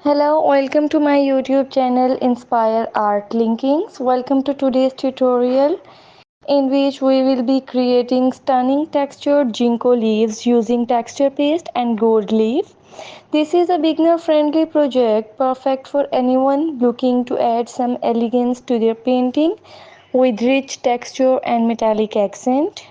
Hello, welcome to my YouTube channel Inspire Art Linkings. Welcome to today's tutorial in which we will be creating stunning textured ginkgo leaves using texture paste and gold leaf. This is a beginner friendly project perfect for anyone looking to add some elegance to their painting with rich texture and metallic accent.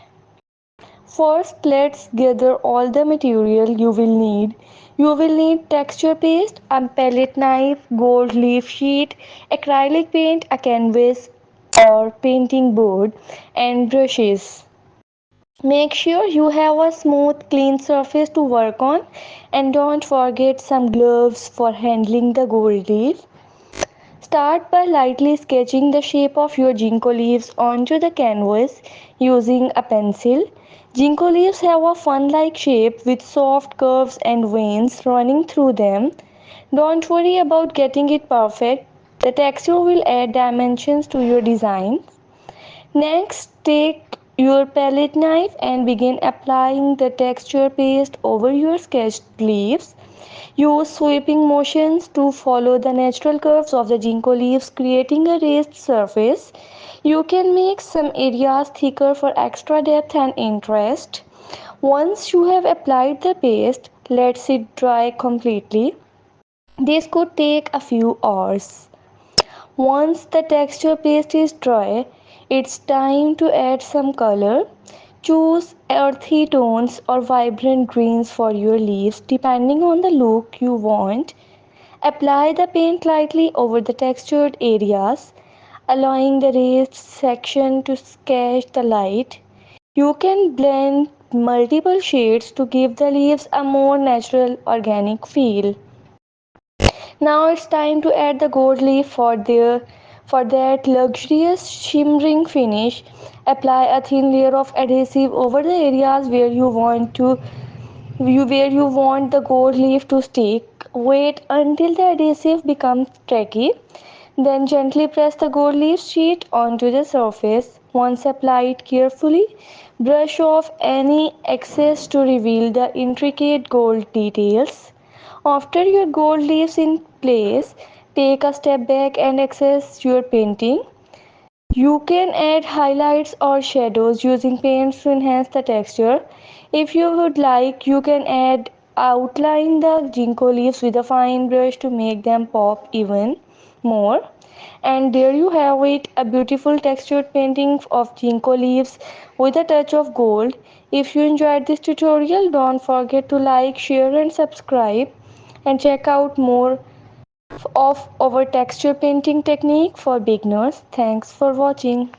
First, let's gather all the material you will need. You will need texture paste, a palette knife, gold leaf sheet, acrylic paint, a canvas or painting board, and brushes. Make sure you have a smooth, clean surface to work on, and don't forget some gloves for handling the gold leaf. Start by lightly sketching the shape of your ginkgo leaves onto the canvas using a pencil. Ginkgo leaves have a fun-like shape with soft curves and veins running through them. Don't worry about getting it perfect. The texture will add dimensions to your design. Next, take your palette knife and begin applying the texture paste over your sketched leaves. Use sweeping motions to follow the natural curves of the ginkgo leaves, creating a raised surface. You can make some areas thicker for extra depth and interest. Once you have applied the paste, let it dry completely. This could take a few hours. Once the texture paste is dry, it's time to add some color. Choose earthy tones or vibrant greens for your leaves depending on the look you want. Apply the paint lightly over the textured areas, allowing the raised section to catch the light. You can blend multiple shades to give the leaves a more natural organic feel. Now it's time to add the gold leaf for that luxurious shimmering finish. Apply a thin layer of adhesive over the areas where you want the gold leaf to stick. Wait until the adhesive becomes sticky. Then gently press the gold leaf sheet onto the surface. Once applied carefully, brush off any excess to reveal the intricate gold details. After your gold leaves in place, take a step back and access your painting. You can add highlights or shadows using paints to enhance the texture. If you would like, you can outline the ginkgo leaves with a fine brush to make them pop even more. And there you have it, a beautiful textured painting of ginkgo leaves with a touch of gold. If you enjoyed this tutorial, don't forget to like, share and subscribe, and check out more of our texture painting technique for beginners. Thanks for watching.